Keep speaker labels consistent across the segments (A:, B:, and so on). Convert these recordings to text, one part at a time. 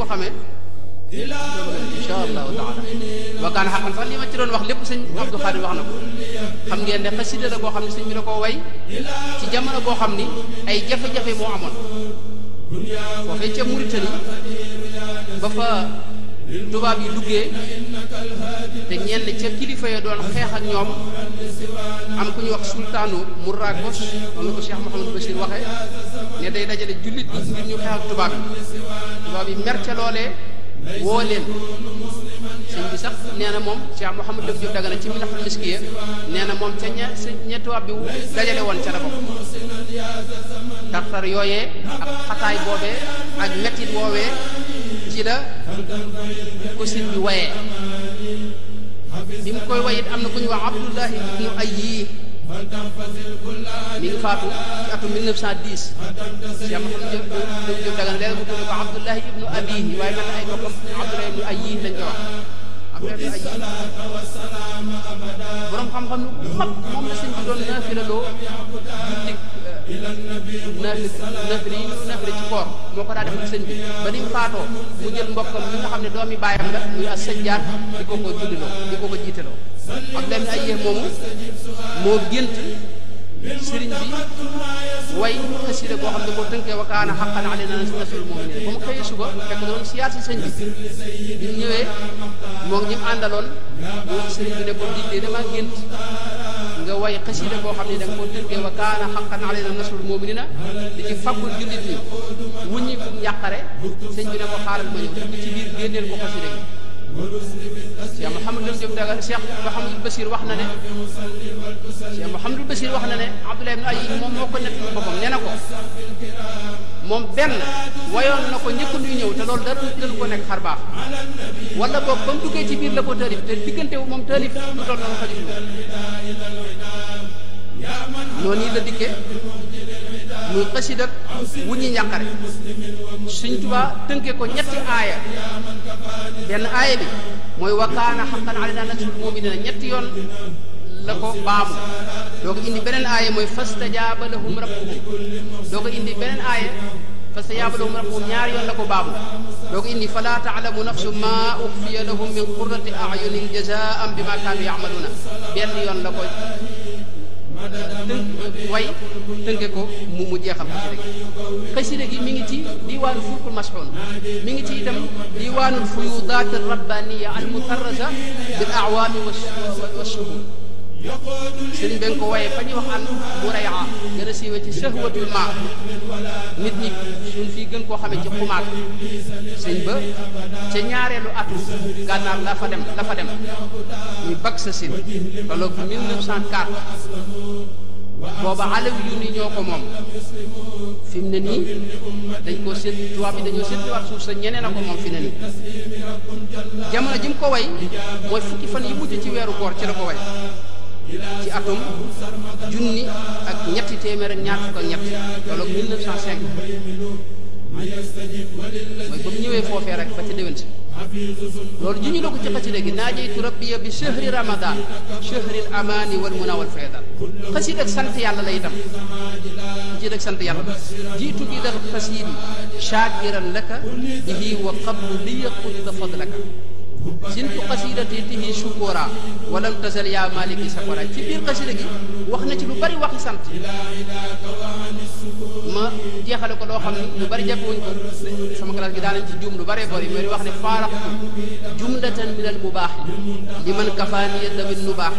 A: xamee insha allahu taala wa kaana xaqan sax li ma ci doon wax lépp sëñ Abdou Khadir wax na ko xam ngeen ne xasida la boo xam ne sëñ bi da koo way ci jamono boo xam ni ay jafe-jafe moo amoon foofee ca Mauritanie ba fa tubaab yi duggee te ñenn ca kilifa ya doon xeex ak ñoom am ku ñu wax sultaanu Mourakos noonu la ko Cheikh Mouhamadou Bachir waxee ne day dajale jullit ñi ngir ñu xeex ak tubaab yi mer ca loolee woo leen sëñ bi sax nee na moom Cheikh Mouhamadou Diop Dagana ci Minahul Miskiya nee na moom ca ña tubaab bi dajale woon ca la bokk tartar yooyee ak xataay boobee ak mettit woowee ci la ko sëñ bi wayee bi mu koy way it am na ku ñu wax Abdullahi ibnu Ayyi mi ngi faatu ci atum 1910 Cheikh Mouhamadou Diop Dagana léegi mu tudd ko Abdullahi ibnu Abihi waaye mel na ay bokkam Abdullahi ibnu Ayyi lañ ko wax Abdullahi ibnu Ayyi borom xam-xam lu mag moom la sëñ bi doon naafilaloo naafile ci koor moo ko daa def sëñ bi ba ni mu faatoo mu jël mbokkam mi nga xam ne doomi baayam la muy as sajjaat di ko ko julliloo di ko ko jiitaloo Abdullahi ibnu Ayyi moomu moo gént sëriñ bi way xasida boo xam ne koo tënkee wa kaana haqqan alaynaa nasrul mu'miniin ba mu xëyee suba fekk doon siyaar si sëñ bi mu ñëwee moo ngi ñi mu àndaloon mu wax sëriñ bi ne ko digle dama gént nga way xasida boo xam ne da nga koo tënkee wa kaana haqqan alaynaa nasrul mu'miniin di ci faggul jullit ñi wuññi bu njàqare sëñ bi ne ko xaaral ma ñëw dugg ci biir génneel ko xasida gi Cheikh Mouhamadou Diop Dagana Cheikh Mouhamadou Bachir wax na ne Cheikh Mouhamadou Bachir wax na ne Abdoulaye ibn Ayyi moom moo ko nettali boppam nee na ko moom benn wayoon na ko ñëpp luy ñëw te loolu dara ko nekk xar baax wala boog ba mu duggee ci biir la ko taalif te diggante moom taalif lu toll noonu xajul noonu yi la dikkee muy xasida wu ñuy ñàqare Sëñ Tuubaa tënkee ko ñetti aaya benn aaya bi mooy wa kaana haqqan alaynaa nasrul mu'miniin ñetti yoon la ko baamu doo ko indi beneen aaya mooy fastajaaba lahum rabbuhum doo ko indi beneen aaya fastajaaba lahum rabbuhum ñaari yoon la ko baamu doo ko indi falaa ta'lamu nafsun maa ukhfiya lahum min qurrati a'yunin jazaa'an bimaa kaanu ya'maluuna benn yoon la ko way tënke ko mu jeexal xasida gi mi ngi ci diwaanu fulkul masxuun mi ngi ci itam diwaanul fuyudaat rabbaniya al mutarraza bil a'waami wa shuhur sëriñ bi nga ko waye fa ñuy wax al muray'a gën a siiwee ci shahwatul ma nit ñi suñ fii gën koo xamee ci xumaat sëñ ba ca ñaareelu atu gànnaar la fa dem ñu bag sa sin tolloog 1904 booba alawi yu ni ñoo ko moom fi mu ne nii dañ koo seet tubaab bi dañoo seetluwaat suuf sa ñeneen a ko moom fi ne nii jamono ji mu ko way mooy fukki fan yi mujj ci weeru koor ci la ko way ci atum junni ak ñetti téeméer ak ñaar fukk ak ñett tolloog 1905 mooy ba mu ñëwee foofee rek ba ca déwén si loolu ji ñu la ko ci xasida gi naajeytu rabbiya bi shahri ramadan shahril amaani wal muna wal faydal xasida ak sant yàlla la itam xasida ak sant yàlla jiitu bi dal xasidi shakiran laka bihi wa qablu li yaqutta fadlaka sintu xasidati tihi shukura walam tasal yaa maliki sakora ci biir xasida gi wax na ci lu bari waxi sant ma jeexale ko loo xam ne lu bari jàppewuñ ko sama classe gi daanañ ci juum lu bëree bëri mooy wax ne faaraxtu jumlatan min al mubaaxi liman kafaaniya damin nu baax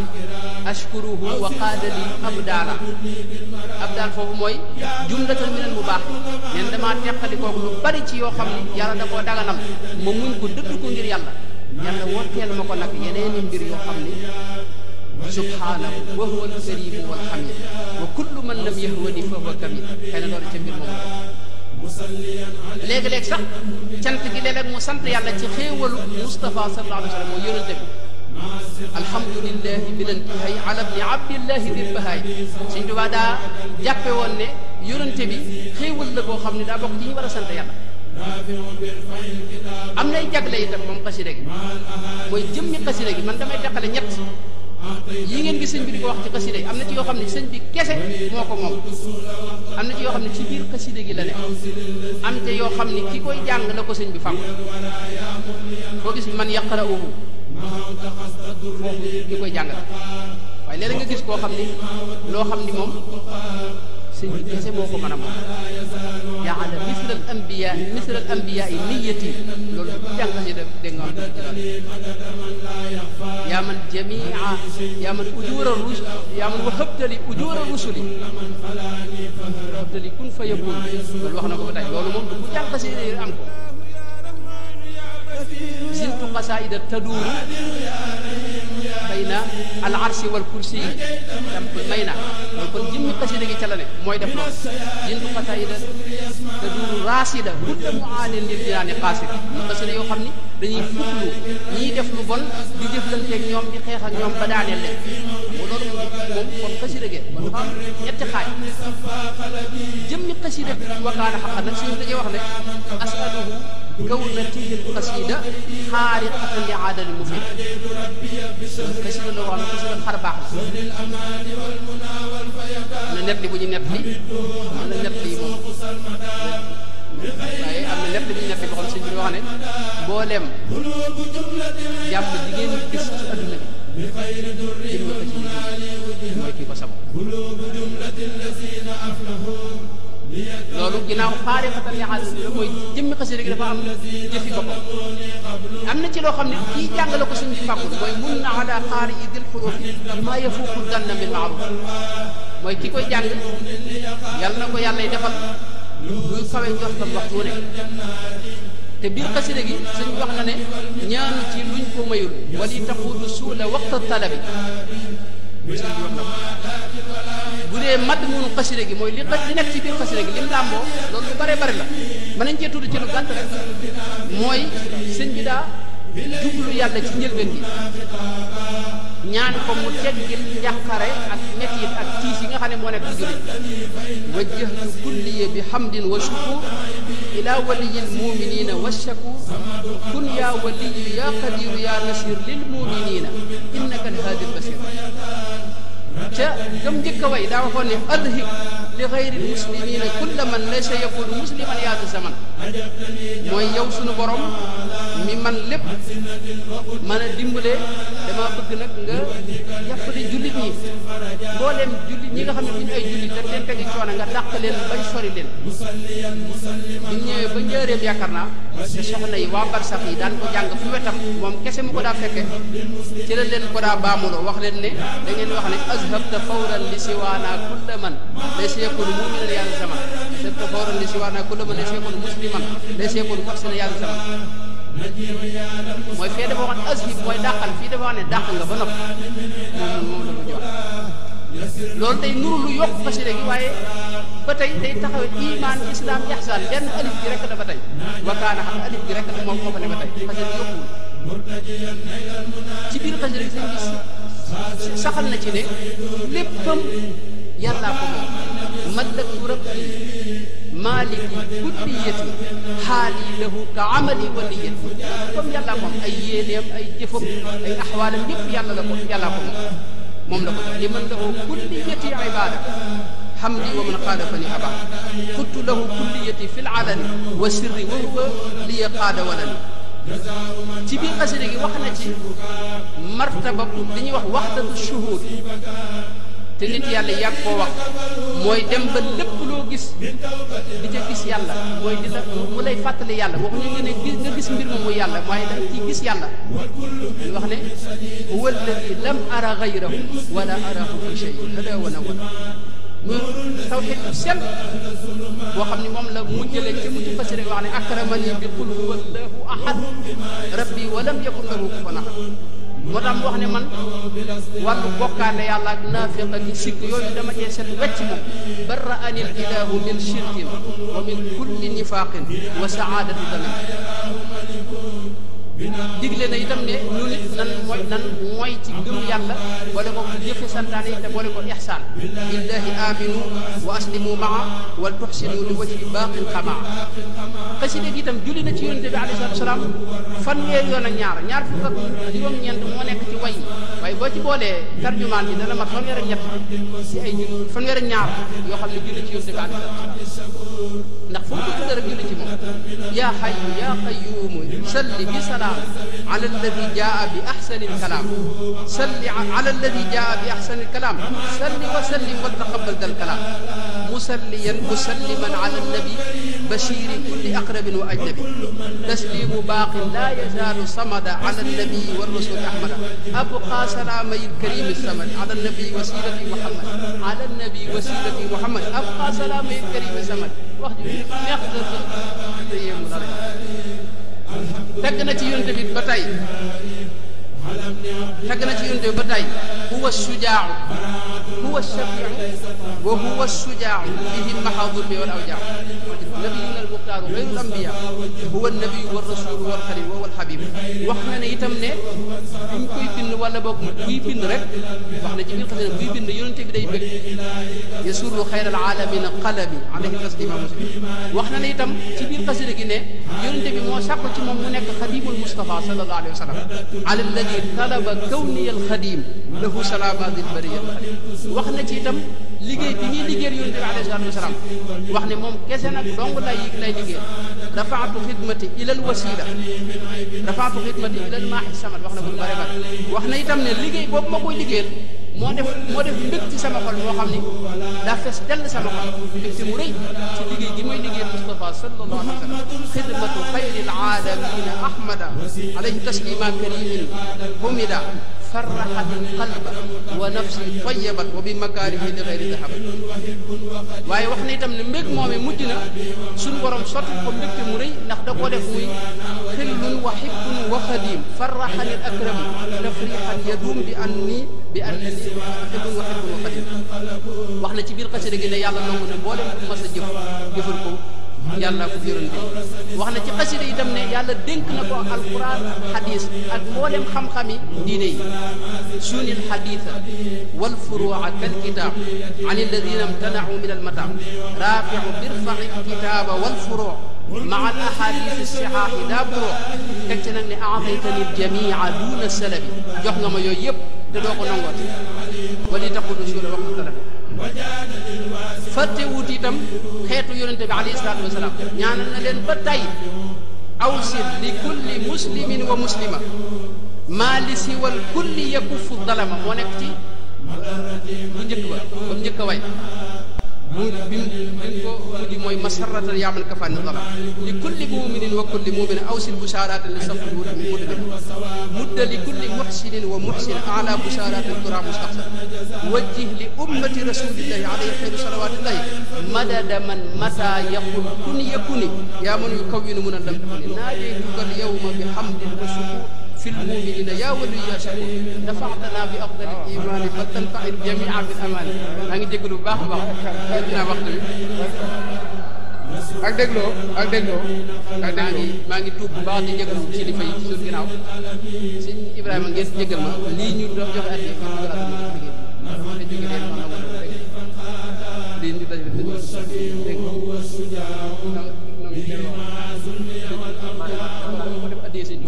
A: ashkuruhu wa qaadali abdaala abdaal foofu mooy jumlatan min al mubaaxi neen damaa teqali kooku lu bari ci yoo xam ne yàlla da koo daganal ma muñ ko dëdd ko ngir yàlla wotteel ma ko nag yeneeni mbir yoo xam ni subhaanahu wa huwa al-karimu wal hamid wa kullu man lam yahwani fa huwa kamil xëy na loolu ca mbir moom léegi-léeg sax cant gi léeg-léeg mu sant yàlla ci xéewalu Mustafa sallallahu alayhi wa sallam moo yonente bi alhamdulillahi bilantihay ala bni abdillahi dil bahaay Sëñ Tuubaa daa jàppe woon ne yonente bi xéewal la boo xam ne daa bokk ci ñu war a sant yàlla am nay jagle itam moom xasida gi mooy jëmmi xasida gi man damay teqale ñett yi ngeen gis sëñ bi di ko wax ci xasida yi am na ci yoo xam ne sëñ bi kese moo ko moom am na ci yoo xam ne ci biir xasida gi la ne am te yoo xam ne ki koy jàng la ko sëñ bi fàggu foo gis man yaqra'uhu foofu ki koy jàng la waaye léeg-léeg nga gis koo xam ni loo xam ni moom sëñ bi kese moo ko mën a moom jaala misla al anbiya yi niyati loolu bu jàng si dégg nga wax ci loolu yaa man jamia yaa man ujura rus yaa man wahabtali ujura rusuli wahabtali kun fa yakun loolu wax na ko ba tey loolu moom bu jàng si am ko zintu qasaida taduuru bayna al arsi wal kursi yi tam may na loolu kon jëmmi xasida gi ca la ne mooy def loolu zintu qasaida taduuru raasida budda mu aanin lil jinaani qaasida ñu xasida yoo xam ni dañuy fuklu ñiy def lu bon di jëflanteeg ñoom di xeex ak ñoom ba daaneel leen loolu moom kon xasida gi kon dafa am ñetti xaaj jëmmi xasida wakaana xaqan nag suñu dañuy wax ne asaluhu كون تلك القصيدة خارقة لعادة المفيد قصيدة لو عم قصيدة خرباح أنا نبلي بني نبلي أنا نبلي waaye am na lépp li ñu nekk boo xam ne sëñ bi wax ne mboolem jàmm jigéen gis ci adduna bi jëmmi xasida gi mooy kii ko sabab loolu ginnaaw xaarixatan li xaalis la mooy jëmmi xasida gi dafa am jëfi boppam am na ci loo xam ne kii jàngale ko sëñ bi fàggul mooy mun na ala xaari yi dil xuruf maa yafuuqu danna min maaruf mooy ki koy jàng yàlla na ko yàlla defal luy kawe njortam waxtu wu ne te biir xasida gi sëñ bi wax na ne ñaanu ci luñ ko mayul wali taquudu suula waxta talabi sëñ bi wax na ko bu dee madd munu xasida gi mooy li nekk ci biir xasida gi lim làmboo loolu lu bare bare la mën nañ cee tudd ci lu gàtt rek mooy sëñ bi daa jublu yàlla ci njëlbeen gi ñaan ko mu teggil njàqare ak mettit ak tiis yi nga xam ne moo nekk ci jullit wajjahtu kulliya bi hamdin wa shukur ila waliyil muminina wa shakur kun ya waliyu ya qadiru ya nasir lil muminina innaka alhaadi albasir ca gëm njëkk a way daa waxoon ne adhib li xayril muslimina kulla man laysa yakunu musliman yaatu zaman mooy yow sunu borom mi man lépp mën a dimbale dama bëgg nag nga jàppale jullit ñi mbooleem jullit ñi nga xam ne duñu ay jullit dañ leen tegi coono nga dàq leen bañ sori leen bu ñëwee ba njëreem yaakaar naa te soxna yi waa barsax yi daan ko jàng fu wetam moom kese mu ko daa fekke ci la leen ko daa baamuloo wax leen ne da ngeen wax ne azhabta fawran li siwaana kulla man laysa yakunu muminan yaatu zaman azhabta fawran li siwaana kulla man laysa yakunu musliman laysa yakunu muhsinan yaatu zaman mooy fee dafa wax ne azhib mooy dàqal fii dafa wax ne dàq nga ba nopp moom la ko jox loolu tey nuru lu yokk xasida gi waaye ba tey day taxawe iman islam ihsan benn alif gi rek la ba tey wakaana xam alif gi rek la moom moo fa ne ba tey xasida yokkuwul ci biir xasida gi sëñ bi saxal na ci ne léppam yàllaa ko moom mallaktu rabbi maaliki kulliyati xaali lahu ka amali wa niyati comme yàllaa ko ay yéeneem ay jëfam ay axwaalam yëpp yàlla la ko yàllaa ko moom la ko jox li man lahu kulliyati ibada hamdi wa man xaalafani aba xuttu lahu kulliyati fi lalani wa sirri wa huwa liya qaada walani ci biir xasida gi wax na ci martaba li ñuy wax waxdatu shuhud te nit yàlla yàgg koo wax mooy dem ba lépp loo gis di ca gis yàlla mooy di la mu lay fàttali yàlla waxuñu nga ne nga gis mbir moom muy yàlla waaye da nga ciy gis yàlla ñu wax ne huwa alladi lam ara gayrahu wala arahu fi shay hada wa nawal muy tawxid sel boo xam ne moom la mujjale ci mujj fasire wax ne akramani bi qul huwa allahu ahad rabbi wa lam yakun lahu kufuwan ahad moo tax mu wax ne man wàllu bokkaale yàlla ak naafiq ak sikk yooyu dama cee set wecc moom barra anil ilahu min shirkin wa min kulli nifaqin wa saadati damin digle na itam ne ñu nit nan mooy ci gëm yàlla boole ko jëfe santaane yi te boole ko ihsaan billahi aminu wa aslimu maa wal tuxsinu li wajhi baaqin xamaa xasida gi itam julli na ci yonente bi alayhi salaatu wasalaam fanweer yoon ak ñaar fukk ak juróom-ñeent moo nekk ci way waaye boo ci boolee tarjumaan bi dana mat fanweer ak ñett ci ay fanweer ak ñaar yoo xam ne julli ci yonte bi ndax fu mu ko tudd rek julli ci moom yaa xayu yaa qayuumu salli bi salaam ala alladi jaa bi axsani alkalaam salli ala alladi jaa bi axsani alkalaam salli wa sallim wa taqabbal dal kalaam musalliyan musalliman ala annabi bashiri kulli aqrabin wa ajnabi taslimu baaqin laa yazaalu samada ala annabi wa rasuli ahmada abqa salaamay alkarimi samad ala annabi wasilati muhammad ala annabi wasilati muhammad abqa salaamay alkarimi samad wax ji neex te yéemu dara tagg na ci yonent bi ba tey tagg na ci yonent bi ba tey huwa sujaau huwa shafiu wa huwa sujaau bihi mahadul bi wal awjaa nabiyuna al muxtaaru xayrul ambiya huwa nabiyu wa rasulu wal xalim wa wal xabib wax na ne itam ne buñ koy bind wala boog buy bind rek wax na ci biir xasida buy bind yonent bi day bëgg yasurru xayral alamina qalami alayhi taslima muslim wax na ne itam ci biir xasida gi ne yonent bi moo sàkku ci moom mu nekk xadimul Mustafa sallallahu alayhi wa sallam ala alladi talaba kawniya al xadim lahu salaamatil bariya al xadim wax na ci itam liggéey bi ñuy liggéeyal yonent bi alayhi salaatu wasalaam wax ne moom kese nag dong lay liggéey rafaatu xidmati ilal wasila rafaatu xidmati ilal maaxi samad wax na ko lu bare bare wax na itam ne liggéey boobu ma koy liggéeyal moo def mbég ci sama xol moo xam ni daa fees dell sama xol mbégte mu rëy ci liggéey gi mooy liggéeyal Mustafa sallallahu alayhi wa sallam xidmatu xayril aalamina ahmada alayhi taslima karimin humida farraxat qalba wa nafsi tayyabat wa bi makaarihi li xayri dahabat waaye wax na itam ne mbég moomee mujj na suñu borom sotti ko mbégte mu rëy ndax da koo def muy xillun wa hibbun wa xadim farraxani al akram tafrixan yadum bi annani xillun wa hibbun wa xadim wax na ci biir xasida gi ne yàlla nangu ne boo dem mas a jëfal ko yàlla ko yonente wax na ci xasida itam ne yàlla dénk na ko alquran xadis ak mboolem xam-xami diine yi sunil xaditha wal furuuca kal kitab an alladina imtanacu min almataam raafiu birfaci kitaba wal furuu maa al ahadith sixaaxi daa buroo teg ci nag ne aataytani ljamia duna salabi jox nga ma yooyu yëpp te doo ko nangooti wali taqulu suula waxtu talabi fàtte wut itam xeetu yonente bi alayhi salaatu wasalaam ñaanal na leen ba tey awsil li kulli muslimin wa muslima maa li siwal kulli yakuffu dalama moo nekk ci bu njëkk ba ba mu njëkk a way bi ko mujj mooy masarratan yaaman kafaan dalama li kulli muminin wa kulli mumina awsil bushaaratan li safil wuta min mudmin mudda li kulli muxsinin wa muxsin ala bushaaratin tura mustaxsan wajjih li ummati rasulillahi alayhi xayru salawatillahi madada man mata yaqul kun yakuni yaa man yukawwinu mun a lam takuni naajeytuka al yawma bi hamdin wa shukur fi lmuminina yaa wali yaa shakur dafaatana bi afdali imani fa tanfail jamia bil amani maa ngi jégalu bu baax a baax yéen dinaa waxtu bi ak dégloo maa ngi tuub bu baax di jégalu kilifa yi ci suñu ginnaaw sëñ Ibrahima ngeen jégal ma lii ñu doon joxe at yi ngeen dugalaat ma ci liggéey ma nangu lii ñu daj dégg ko def addee sëñ